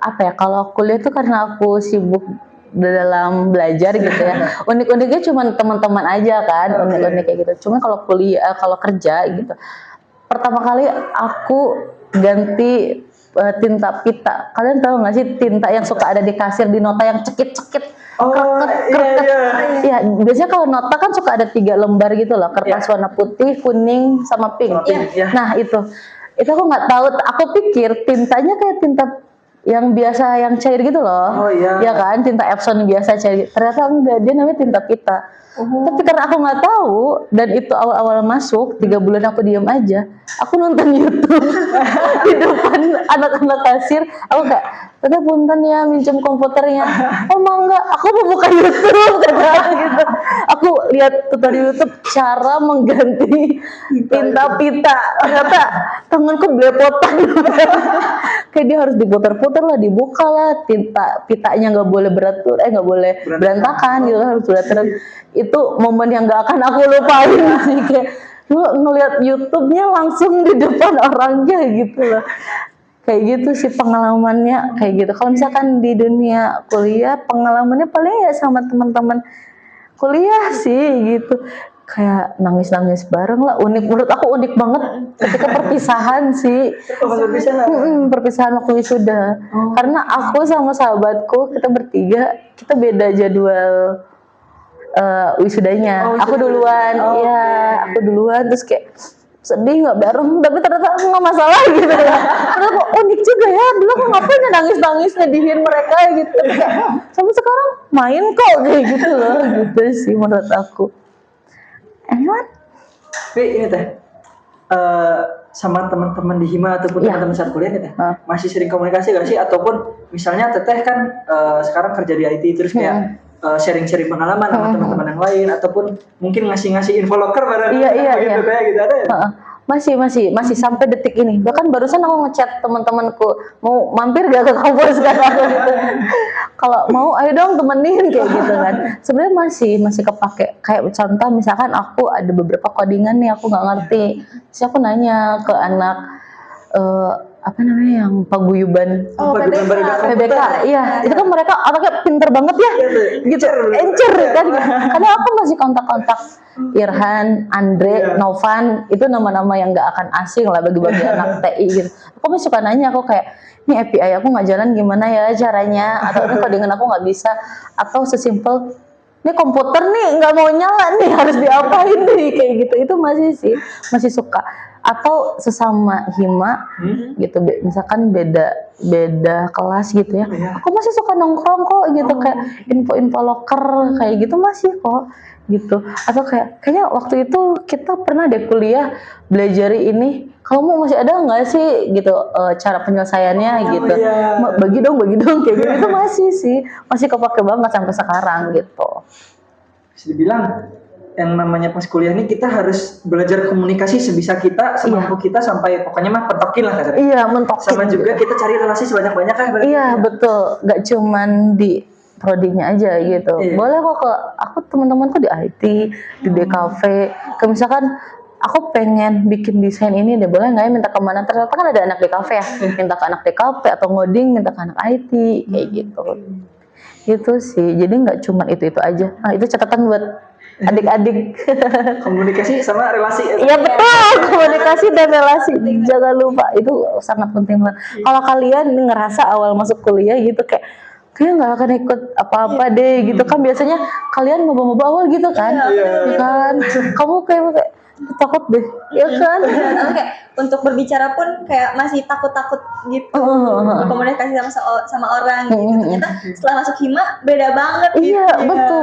apa ya? Kalau kuliah tuh karena aku sibuk dalam belajar gitu ya. Unik-uniknya cuma teman-teman aja kan, unik-unik kayak gitu. Cuma kalau kuliah, kalau kerja gitu. Pertama kali aku ganti tinta pita. Kalian tahu nggak sih tinta yang suka ada di kasir di nota yang cekit-cekit? Iya. Biasanya kalau nota kan suka ada 3 lembar gitu loh, kertas warna putih, kuning, sama pink. Nah itu aku nggak tahu. Aku pikir tintanya kayak tinta yang biasa yang cair gitu loh. Ya kan, tinta Epson biasa cair. Ternyata enggak, dia namanya tinta pita. Tapi karena aku nggak tahu dan itu awal-awal masuk 3 bulan aku diam aja, aku nonton YouTube di depan anak-anak kasir. Aku kayak, "Tante punten ya minjem komputernya." "Oh enggak, aku mau buka YouTube," kata gitu. Aku lihat tutorial YouTube cara mengganti tinta pita. Ternyata tanganku belepotan. Kayak dia harus diputar-putar lah, dibuka lah, tinta pitanya nggak boleh nggak boleh berantakan gitu, harus berantakan. Itu momen yang nggak akan aku lupain sih, kayak ngeliat YouTube-nya langsung di depan orangnya gitu loh. Kayak gitu sih pengalamannya kayak gitu. Kalau misalkan di dunia kuliah pengalamannya paling ya sama teman-teman kuliah sih gitu. Kayak nangis-nangis bareng lah. Unik, menurut aku unik banget ketika perpisahan sih. Perpisahan waktu wisuda. Karena aku sama sahabatku, kita bertiga, kita beda jadwal wisudanya. Aku duluan, aku duluan, terus kayak sedih nggak bareng, tapi ternyata nggak masalah gitu ya. Ternyata kok unik juga ya, dulu aku ngapain ya nangis nyedihin mereka gitu. Sampai sekarang main kok kayak gitu loh, gitu sih menurut aku. Tapi ini Teh, sama teman-teman di Hima ataupun teman-teman saat kuliah nih Teh, masih sering komunikasi gak sih? Ataupun misalnya Teteh kan sekarang kerja di IT, terus kayak sharing-sharing pengalaman sama teman-teman yang lain, ataupun mungkin ngasih info loker bareng gitu ada ya? Masih sampai detik ini. Bahkan barusan aku ngechat teman-temanku, mau mampir gak ke kampus kan aku gitu. Kalau mau ayo dong temenin kayak gitu kan. Sebenarnya masih kepake. Kayak contoh misalkan aku ada beberapa codingan nih aku nggak ngerti. Terus aku nanya ke anak apa namanya yang paguyuban PBK, iya itu kan mereka anaknya pinter banget ya, gitu, encer kan, karena aku masih kontak-kontak Irhan, Andre, Novan, itu nama-nama yang nggak akan asing lah bagi anak TI gitu. Aku masih suka nanya, aku kayak ini API aku nggak jalan gimana ya caranya, atau ini codingan aku nggak bisa, atau sesimpel ini komputer nih nggak mau nyala nih harus diapain nih kayak gitu. Itu masih suka. Atau sesama hima gitu, misalkan beda kelas gitu ya, aku masih suka nongkrong kok gitu, kayak info loker kayak gitu masih kok gitu. Atau kayaknya waktu itu kita pernah deh kuliah belajar ini, kamu masih ada nggak sih gitu cara penyelesaiannya gitu, bagi dong kayak gitu. Itu masih kepake banget sampai sekarang gitu. Bisa dibilang yang namanya pas kuliah ini kita harus belajar komunikasi sebisa kita, semampu kita, sampai pokoknya mah pentokin lah katanya. Iya, mentokin. Sama juga kita cari relasi sebanyak-banyak kan. Iya, betul. Gak cuman di prodinya aja gitu. Boleh kok aku teman-temanku di IT, di DKV. Kayak misalkan aku pengen bikin desain ini deh, boleh nggak ya minta kemana? Ternyata kan ada anak DKV ya, minta ke anak DKV, atau ngoding minta ke anak IT kayak gitu. Gitu sih. Jadi nggak cuma itu aja. Nah, itu catatan buat adik-adik. Komunikasi sama relasi. Iya betul, komunikasi dan relasi jangan lupa, itu sangat penting banget. Kalau kalian ngerasa awal masuk kuliah gitu kayak nggak akan ikut apa-apa deh gitu kan, biasanya kalian mau awal gitu kan, kan kamu kayak takut deh, ya kan? Kayak untuk berbicara pun kayak masih takut-takut gitu berkomunikasi sama orang gitu. Ternyata setelah masuk hima beda banget gitu. Iya,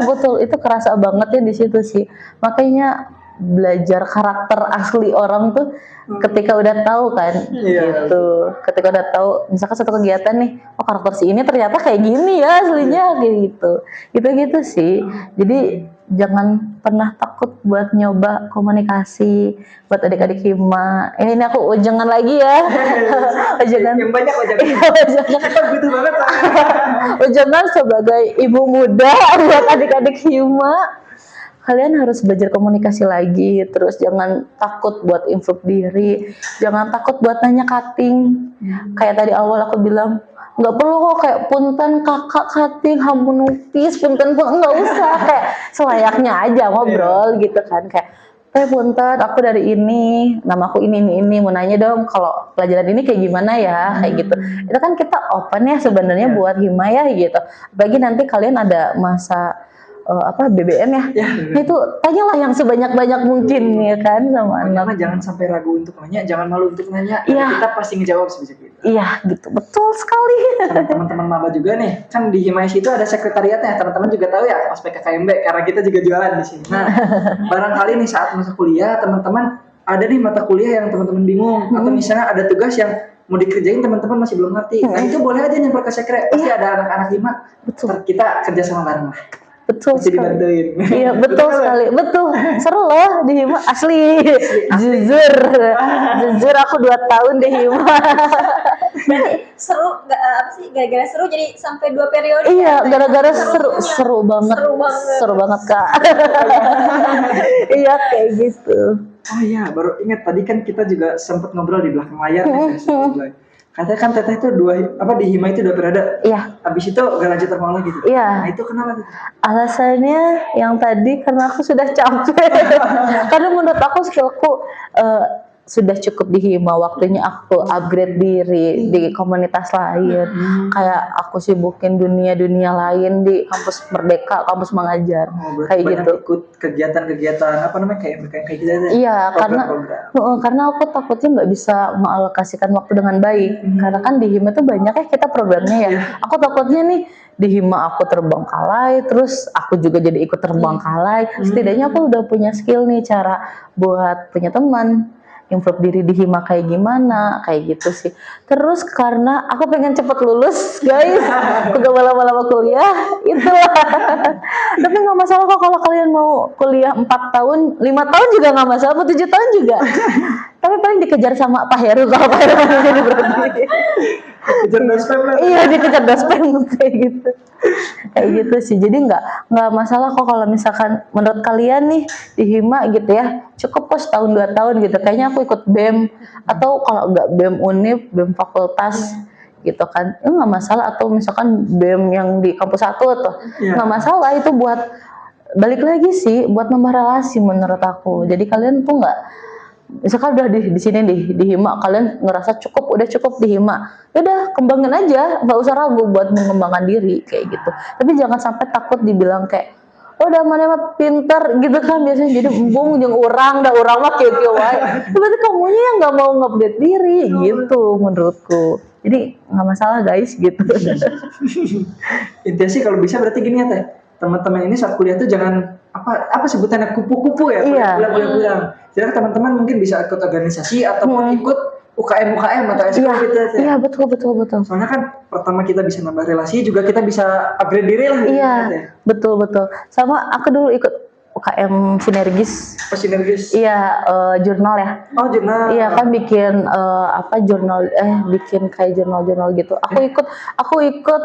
betul itu kerasa banget ya di situ sih. Makanya belajar karakter asli orang tuh ketika udah tahu kan gitu. Ketika udah tahu misalkan satu kegiatan nih, oh karakter si ini ternyata kayak gini ya aslinya kayak gitu. Gitu sih. Jadi jangan pernah takut buat nyoba komunikasi buat adik-adik hima. Ini aku ujangan lagi ya. Ujangan yang banyak ujangan butuh banget ujangan sebagai ibu muda buat adik-adik hima. Kalian harus belajar komunikasi lagi, terus jangan takut buat improve diri, jangan takut buat nanya cutting. Kayak tadi awal aku bilang, nggak perlu kok kayak punten kakak cutting, hampun nupis, punten pun nggak usah, kayak selayaknya aja ngobrol gitu kan, kayak punten aku dari ini, nama aku ini, mau nanya dong kalau pelajaran ini kayak gimana ya, kayak gitu. Itu kan kita open ya sebenarnya buat hima ya gitu. Bagi nanti kalian ada masa BBM ya, itu tanyalah yang sebanyak-banyak mungkin ya kan sama anak. Jangan sampai ragu untuk nanya, jangan malu untuk nanya. Kita pasti ngejawab sebisa kita. Iya gitu, betul sekali. Teman-teman maba juga nih, kan di Himais itu ada sekretariatnya. Teman-teman juga tahu ya pas PKKMB, karena kita juga jualan di sini. Nah, barangkali nih saat masa kuliah teman-teman ada nih mata kuliah yang teman-teman bingung atau misalnya ada tugas yang mau dikerjain teman-teman masih belum ngerti. Nah itu boleh aja nyamper ke sekre, pasti ada anak-anak hima. Betul. Kita kerja sama bareng lah. Betul sekali. Dibantuin. Iya betul sekali, betul. Seru loh di hima asli. Jujur aku 2 tahun di hima. Berarti seru, gara-gara seru jadi sampai 2 periode. Iya, gara-gara seru banget. Seru banget Kak. Iya kayak gitu. Oh iya, baru ingat tadi kan kita juga sempat ngobrol di belakang layar. Katanya kan Teteh itu di hima itu 2 periode. Iya. Habis itu gak lanjut normal lagi gitu. Iya. Nah itu kenapa tuh? Alasannya yang tadi karena aku sudah capek. Karena menurut aku skillku sudah cukup di hima, waktunya aku upgrade diri di komunitas lain. Kayak aku sibukin dunia lain di kampus Merdeka, kampus mengajar. Kayak gitu. Ikut kegiatan-kegiatan kayak gitu. Iya, karena aku takutnya nggak bisa mengalokasikan waktu dengan baik. Karena kan di hima tuh banyak ya kita programnya ya. Aku takutnya nih di hima aku terbengkalai, terus aku juga jadi ikut terbengkalai. Setidaknya aku udah punya skill nih cara buat punya teman, improve diri di hima kayak gimana, kayak gitu sih. Terus karena aku pengen cepet lulus guys, aku gak mau lama-lama kuliah, itulah. Tapi gak masalah kok kalau kalian mau kuliah 4 tahun, 5 tahun juga gak masalah, 7 tahun juga. Tapi paling dikejar sama Pak Heru kalau Pak Heru jadi berhenti. Dikejar daspem lah. Iya dikejar daspem kayak gitu. Kayak gitu sih. Jadi nggak masalah kok kalau misalkan menurut kalian nih di hima gitu ya, cukup kok setahun 2 tahun gitu. Kayaknya aku ikut BEM atau kalau nggak BEM Unip, BEM fakultas gitu kan, nggak masalah. Atau misalkan BEM yang di kampus 1 tuh nggak masalah. Itu buat balik lagi sih buat nambah relasi menurut aku. Jadi kalian tuh nggak, misalkan udah di sini di hima kalian ngerasa udah cukup di hima, udah kembangin aja, nggak usah ragu buat mengembangkan diri kayak gitu. Tapi jangan sampai takut dibilang kayak udah mana pinter gitu kan, biasanya jadi embung jeung urang mah kieu wae. Berarti kamunya yang nggak mau ngupdate diri gitu menurutku. Jadi nggak masalah guys gitu. Intinya sih kalau bisa berarti gini ya Teh, teman-teman ini saat kuliah tuh jangan apa sebutannya kupu-kupu ya, pulang. Jadi teman-teman mungkin bisa ikut organisasi ataupun ikut UKM atau SK gitu ya. Iya betul. Soalnya kan pertama kita bisa nambah relasi, juga kita bisa upgrade diri lah. Iya betul. Sama aku dulu ikut UKM Sinergis. Sinergis. Iya jurnal ya. Oh jurnal. Iya kan bikin jurnal bikin kayak jurnal gitu. Aku ikut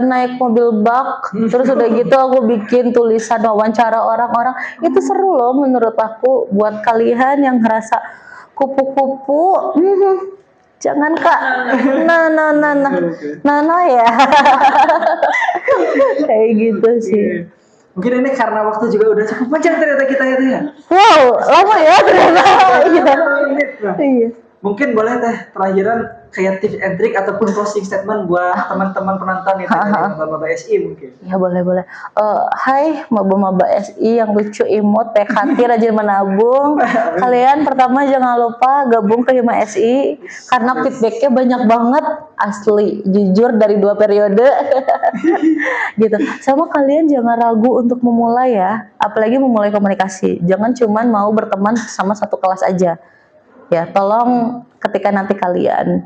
naik mobil bak. Terus udah gitu aku bikin tulisan wawancara orang-orang. Itu seru loh menurut aku buat kalian yang ngerasa kupu-kupu. Jangan Kak. Nah ya. Kayak gitu sih. Mungkin ini karena waktu juga udah cukup panjang ternyata kita ya. Wow, lama ya ternyata. Iya. Iya. Mungkin boleh teh terakhiran kayak tips and trick ataupun closing statement buat teman-teman penonton itu dari Maba SI mungkin. Ya boleh. Hai maba-maba SI yang lucu, imut, baik hati, rajin menabung. Kalian pertama jangan lupa gabung ke Hima SI karena feedbacknya banyak banget, asli, jujur dari 2 periode. Gitu. Sama kalian jangan ragu untuk memulai ya, apalagi memulai komunikasi. Jangan cuman mau berteman sama satu kelas aja. Ya, tolong ketika nanti kalian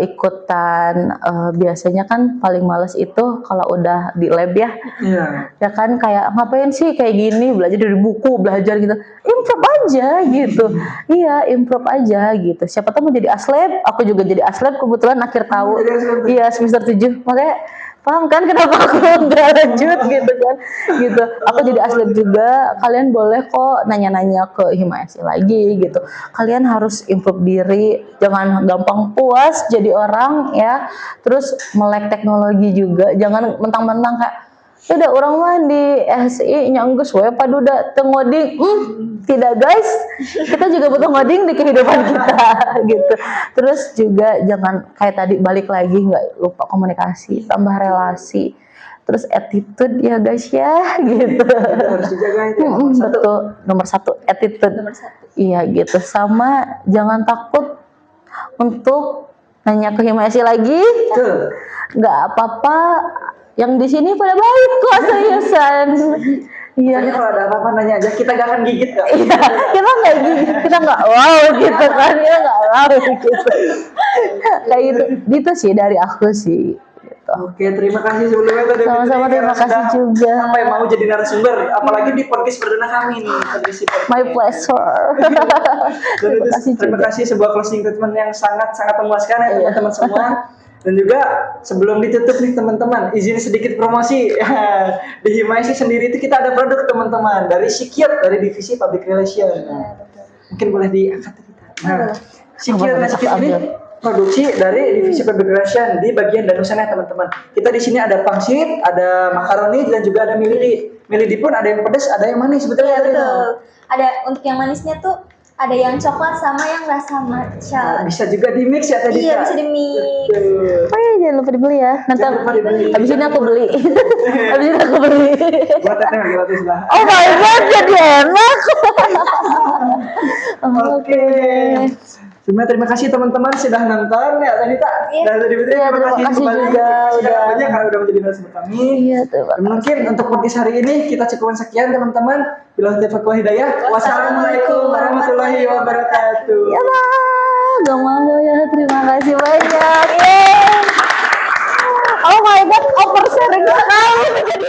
ikutan, biasanya kan paling males itu kalau udah di lab ya. Iya. Ya kan kayak ngapain sih kayak gini, belajar dari buku, belajar gitu. Improve aja gitu. Iya, improve aja gitu. Siapa tahu mau jadi aslab, aku juga jadi aslab kebetulan akhir tahun. Iya, semester 7. Makanya paham kan kenapa aku nggak lanjut gitu kan, gitu. Aku jadi aslab juga. Kalian boleh kok nanya-nanya ke Hima SI lagi gitu. Kalian harus improve diri, jangan gampang puas jadi orang ya. Terus melek teknologi juga, jangan mentang-mentang kayak udah orang mah di SI nyanggus we paduda teu ngoding. Tidak guys, kita juga butuh ngoding di kehidupan kita gitu. Terus juga jangan kayak tadi, balik lagi, nggak lupa komunikasi, tambah relasi, terus attitude ya guys ya gitu. Harus dijaga itu. Betul, nomor 1 attitude. Nomor 1. Iya gitu. Sama jangan takut untuk nanya ke Hima SI lagi. Betul. Nggak apa-apa, yang di sini pada baik kok, seriusan. Iya. Kalau ada apa-apa nanya aja, kita gak akan gigit kok. Iya, kita nggak gigit, kita nggak wow gitu kan, kita nggak wow gitu. Kayak gitu sih dari aku sih. Gitu. Oke, terima kasih sebelumnya tadi. Sama-sama, terima kasih juga. Sampai mau jadi narasumber, apalagi di podcast perdana kami nih. My pleasure. Terima kasih sebuah closing statement yang sangat memuaskan ya teman-teman semua. Dan juga sebelum ditutup nih teman-teman, izin sedikit promosi. Di Hima SI sendiri itu kita ada produk teman-teman dari Sikiot, dari divisi Public Relation. Mungkin boleh diangkat kita. Nah, Sikiot ini produksi dari divisi Public Relation di bagian danusan ya teman-teman. Kita di sini ada pangsit, ada makaroni, dan juga ada milidi. Milidi pun ada yang pedas, ada yang manis, betul ya? Betul. Ada untuk yang manisnya tuh ada yang coklat sama yang rasa matcha. Bisa juga di mix ya tadi. Iya, bisa di mix. Oh iya, jangan lupa dibeli ya. Nanti habis ini aku beli. Habis ini aku beli. Buat teteh gratis lah. Oh my god, jadi enak. Oke. Terima kasih teman-teman sudah nonton ya tadi tak. Dan tadi terima kasih juga udah banyak kalau udah menjadi narasumber kami. Iya, terima kasih. Mungkin untuk podcast hari ini kita cukupkan sekian teman-teman. Bila taufiq wal hidayah. Wassalamualaikum warahmatullahi wabarakatuh. Ya lah, gak mau ya. Terima kasih banyak. Oh my god, oversharing sekali menjadi